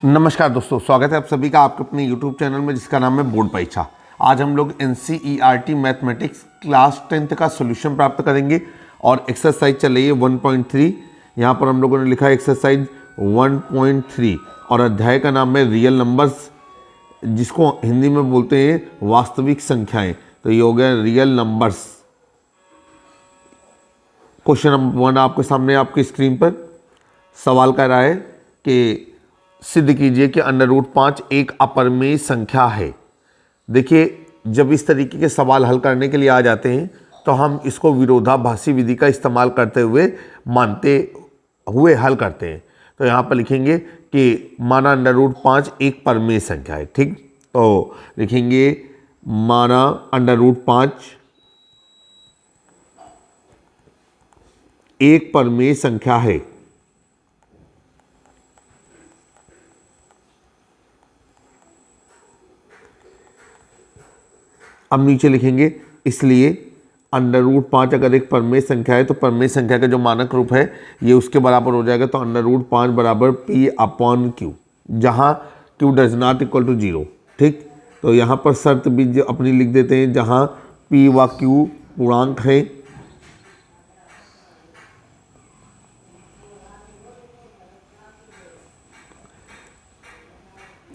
नमस्कार दोस्तों, स्वागत है आप सभी का आपके अपने YouTube चैनल में जिसका नाम है बोर्ड परीक्षा। आज हम लोग NCERT मैथमेटिक्स क्लास 10th का सॉल्यूशन प्राप्त करेंगे और एक्सरसाइज चल रही है 1.3। यहाँ पर हम लोगों ने लिखा है एक्सरसाइज 1.3 और अध्याय का नाम है रियल नंबर्स, जिसको हिंदी में बोलते हैं वास्तविक संख्याएं। तो ये हो गया रियल नंबर्स। क्वेश्चन नंबर 1 आपके सामने आपकी स्क्रीन पर सवाल कर रहा है कि सिद्ध कीजिए कि √5 एक अपरिमेय संख्या है। देखिए, जब इस तरीके के सवाल हल करने के लिए आ जाते हैं तो हम इसको विरोधाभासी विधि का इस्तेमाल करते हुए मानते हुए हल करते हैं। तो यहाँ पर लिखेंगे कि माना √5 एक परिमेय संख्या है। ठीक, तो लिखेंगे माना √5 एक परिमेय संख्या है। अब नीचे लिखेंगे इसलिए √5 अगर एक परिमेय संख्या है तो परिमेय संख्या का जो मानक रूप है ये उसके बराबर हो जाएगा। तो √5 बराबर P/Q, जहाँ Q does not equal to 0। ठीक, तो यहाँ पर शर्त भी अपनी लिख देते हैं, जहाँ P व Q पूर्णांक है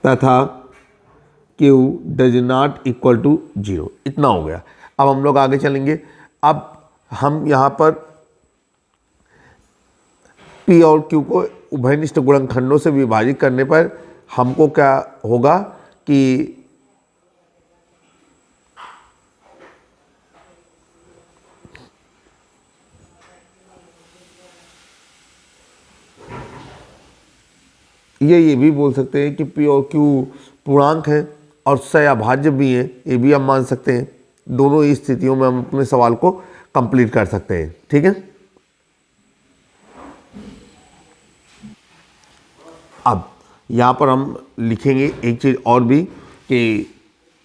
तथा Q does not equal to 0। इतना हो गया। अब हम लोग आगे चलेंगे। अब हम यहाँ पर P और Q को उभयनिष्ठ गुणनखंडों से विभाजित करने पर हमको क्या होगा कि ये भी बोल सकते हैं कि P और Q पूर्णांक है और सहअभाज्य भी हैं, ये भी हम मान सकते हैं। दोनों ही स्थितियों में हम अपने सवाल को कंप्लीट कर सकते हैं। ठीक है, अब यहाँ पर हम लिखेंगे एक चीज़ और भी कि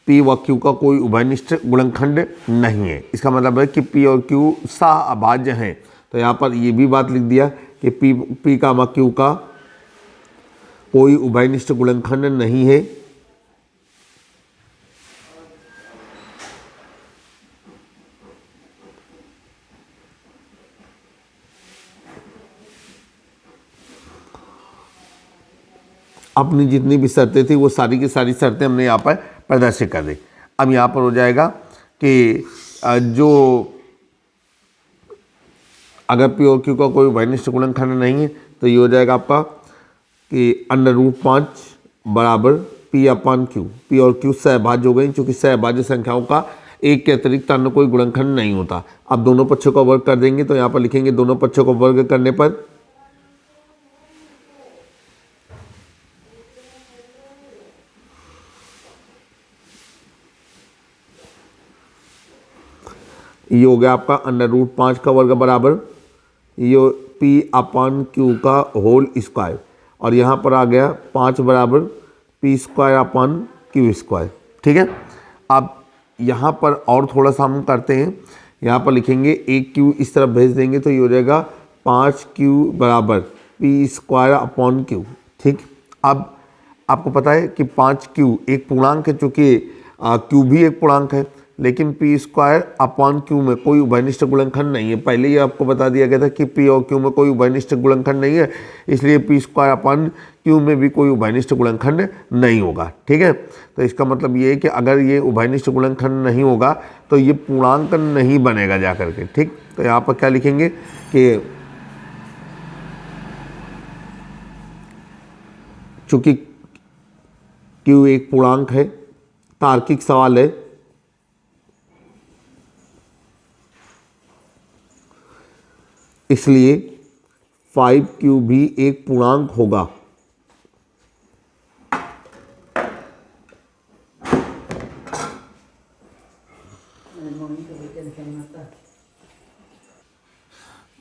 P व Q का कोई उभयनिष्ठ गुणनखंड नहीं है। इसका मतलब है कि P और Q सहअभाज्य हैं। तो यहाँ पर ये भी बात लिख दिया कि P का व Q का कोई उभयनिष्ठ गुणनखंड नहीं है। अपनी जितनी भी शर्तें थी वो सारी की सारी शर्तें हमने यहाँ पर प्रदर्शित कर दी। अब यहाँ पर हो जाएगा कि जो अगर P और Q का कोई उभयनिष्ठ गुणनखंड नहीं है तो ये हो जाएगा आपका कि √5 बराबर P/Q। P और Q सहभाज्य हो गई, क्योंकि सहभाज्य संख्याओं का एक के अतिरिक्त अन्य कोई गुणनखंड नहीं होता। अब दोनों पक्षों का वर्ग कर देंगे तो यहाँ पर लिखेंगे दोनों पक्षों का वर्ग करने पर ये हो गया आपका √5 का वर्ग बराबर ये P/Q का होल स्क्वायर, और यहाँ पर आ गया 5 बराबर P²/Q²। ठीक है, अब यहाँ पर और थोड़ा सा हम करते हैं। यहाँ पर लिखेंगे एक Q इस तरफ भेज देंगे तो ये हो जाएगा 5Q बराबर P²/Q। ठीक, अब आपको पता है कि 5Q एक पूर्णांक है, चूँकि Q भी एक पूर्णांक है, लेकिन P²/Q में कोई उभयनिष्ठ गुणनखंड नहीं है। पहले ही आपको बता दिया गया था कि P और Q में कोई उभयनिष्ठ गुणनखंड नहीं है, इसलिए P²/Q में भी कोई उभयनिष्ठ गुणनखंड नहीं होगा। ठीक है, तो इसका मतलब ये है कि अगर ये उभयनिष्ठ गुणनखंड नहीं होगा तो ये पूर्णांक नहीं बनेगा जा करके। ठीक, तो यहाँ पर क्या लिखेंगे कि चूँकि Q एक पूर्णांक है, तार्किक सवाल है, इसलिए 5Q भी एक पूर्णांक होगा।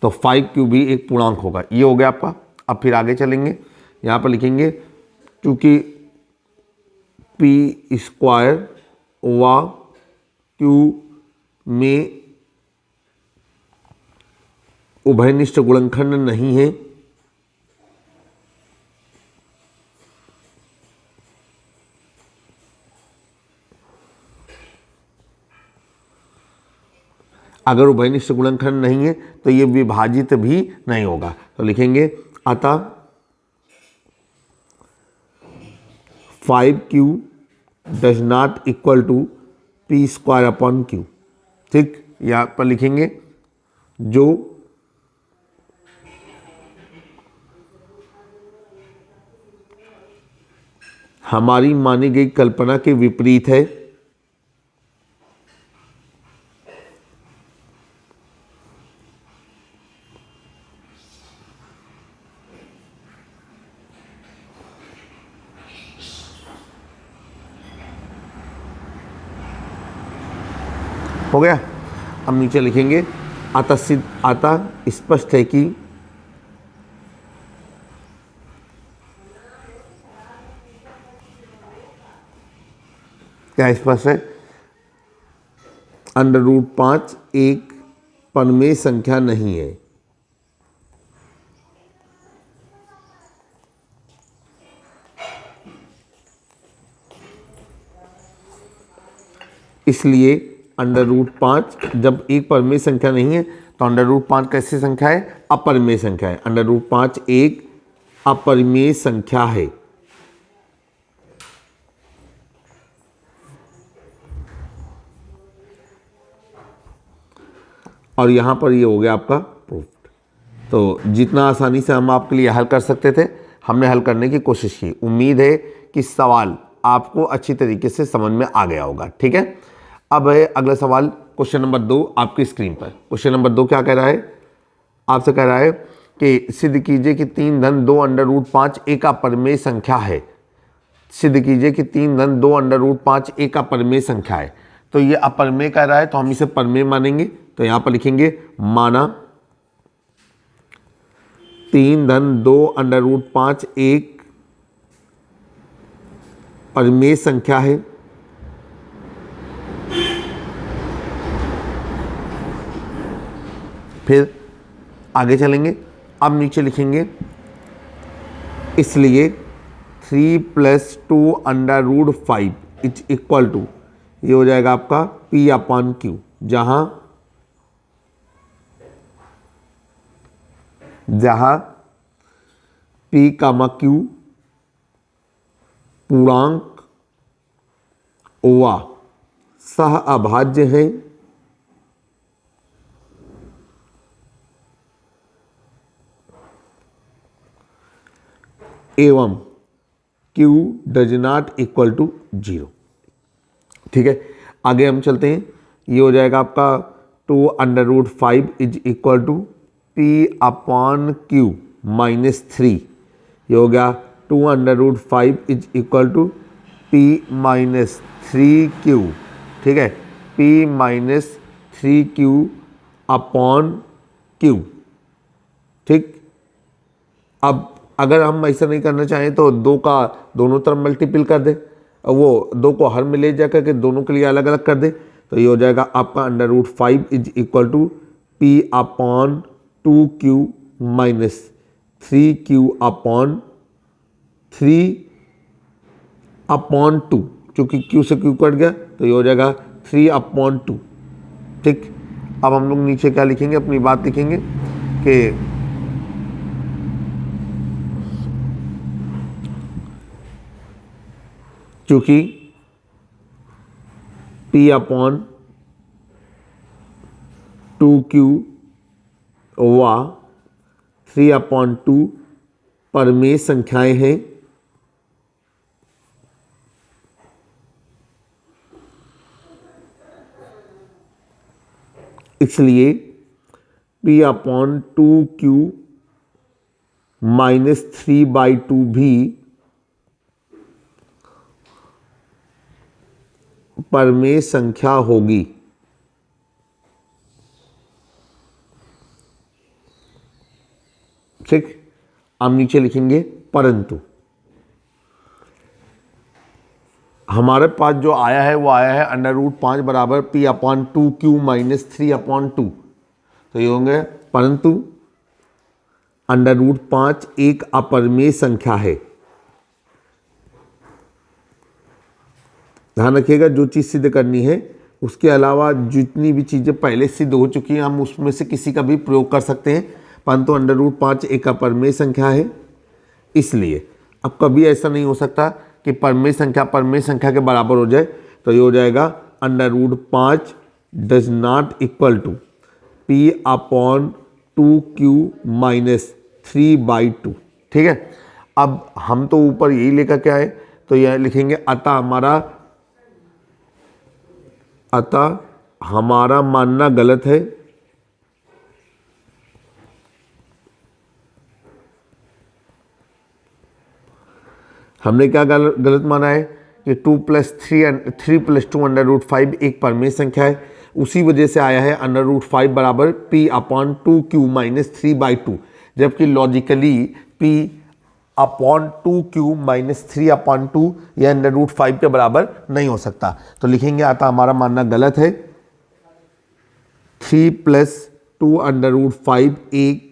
तो 5Q भी एक पूर्णांक होगा। ये हो गया आपका। अब फिर आगे चलेंगे। यहाँ पर लिखेंगे क्योंकि P² व Q में उभयनिष्ठ गुणनखंड नहीं है, अगर उभयनिष्ठ गुणनखंड नहीं है तो ये विभाजित भी नहीं होगा। तो लिखेंगे अतः 5q does not equal to p square upon q. ठीक, यहाँ पर लिखेंगे जो हमारी मानी गई कल्पना के विपरीत है, हो गया। अब नीचे लिखेंगे अतः स्पष्ट है कि क्या स्पष्ट है, √5 एक परमेय संख्या नहीं है। इसलिए √5 जब एक परमेय संख्या नहीं है तो √5 कैसी संख्या है, अपरिमेय संख्या है। √5 एक अपरिमेय संख्या है। और यहाँ पर ये हो गया आपका प्रूफ। तो जितना आसानी से हम आपके लिए हल कर सकते थे हमने हल करने की कोशिश की। उम्मीद है कि सवाल आपको अच्छी तरीके से समझ में आ गया होगा। ठीक है, अब है अगला सवाल, क्वेश्चन नंबर 2 आपकी स्क्रीन पर। क्वेश्चन नंबर 2 क्या कह रहा है, आपसे कह रहा है कि सिद्ध कीजिए कि 3 धन 2 √5 एक अपरिमेय संख्या है। सिद्ध कीजिए कि 3 धन 2 √5 एक अपरिमेय संख्या है। तो ये अपरिमेय कह रहा है तो हम इसे परमेय मानेंगे। तो यहाँ पर लिखेंगे माना 3 धन 2 √5 एक परमेय संख्या है। फिर आगे चलेंगे, अब नीचे लिखेंगे इसलिए 3 + 2 √5 इज इक्वल टू, ये हो जाएगा आपका P/Q, जहाँ P, Q पूर्णांक व सह अभाज्य है एवं Q does not equal to 0। ठीक है, आगे हम चलते हैं। ये हो जाएगा आपका 2 √5 इज इक्वल टू P/Q -3। ये हो गया 2 √5 is equal to P -3Q। ठीक है, P -3Q/Q। ठीक, अब अगर हम ऐसा नहीं करना चाहें तो 2 का दोनों तरफ मल्टीपल कर दें, वो 2 को हर में ले जा करके दोनों के लिए अलग अलग कर दें। तो ये हो जाएगा आपका √5 is equal to P/2Q -3Q/2, क्योंकि Q से Q कट गया तो ये हो जाएगा 3/2। ठीक, अब हम लोग नीचे क्या लिखेंगे, अपनी बात लिखेंगे कि क्योंकि P/2Q व 3/2 परमेय संख्याएं हैं, इसलिए P/2Q -3/2 भी परमेय संख्या होगी। ठीक, हम नीचे लिखेंगे परंतु हमारे पास जो आया है वो आया है √5 बराबर P/2Q -3/2। तो ये होंगे परंतु √5 एक अपरिमेय संख्या है। ध्यान रखिएगा, जो चीज़ सिद्ध करनी है उसके अलावा जितनी भी चीज़ें पहले सिद्ध हो चुकी हैं हम उसमें से किसी का भी प्रयोग कर सकते हैं, परंतु √5 एक अपरिमेय संख्या है, इसलिए अब कभी ऐसा नहीं हो सकता कि परमेय संख्या के बराबर हो जाए। तो ये हो जाएगा √5 does not equal to P/2Q - 3/2। ठीक है, अब हम तो ऊपर यही लेकर के आए, तो यह लिखेंगे अतः हमारा मानना गलत है, हमने क्या गलत माना है कि 2 + 3 + 2 √5 एक परमेय संख्या है, उसी वजह से आया है √5 बराबर P/2Q - 3/2, जबकि लॉजिकली P/2Q - 3/2 यह √5 के बराबर नहीं हो सकता। तो लिखेंगे अतः हमारा मानना गलत है, 3 + 2 √5 एक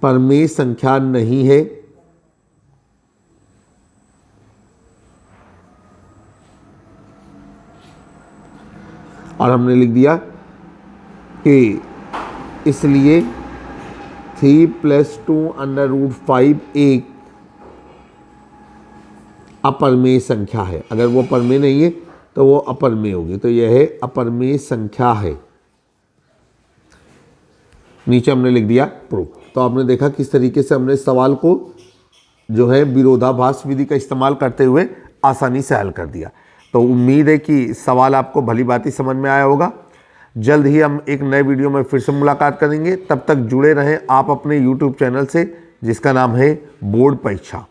परमेय संख्या नहीं है, और हमने लिख दिया कि इसलिए 3 + 2 √5 एक अपरमेय संख्या है। अगर वो परमेय नहीं है तो वो अपरमेय होगी, तो यह है अपरमेय संख्या है। नीचे हमने लिख दिया प्रूफ। तो आपने देखा किस तरीके से हमने सवाल को जो है विरोधाभास विधि का इस्तेमाल करते हुए आसानी से हल कर दिया। तो उम्मीद है कि सवाल आपको भली भांति समझ में आया होगा। जल्द ही हम एक नए वीडियो में फिर से मुलाकात करेंगे, तब तक जुड़े रहें आप अपने YouTube चैनल से जिसका नाम है बोर्ड परीक्षा।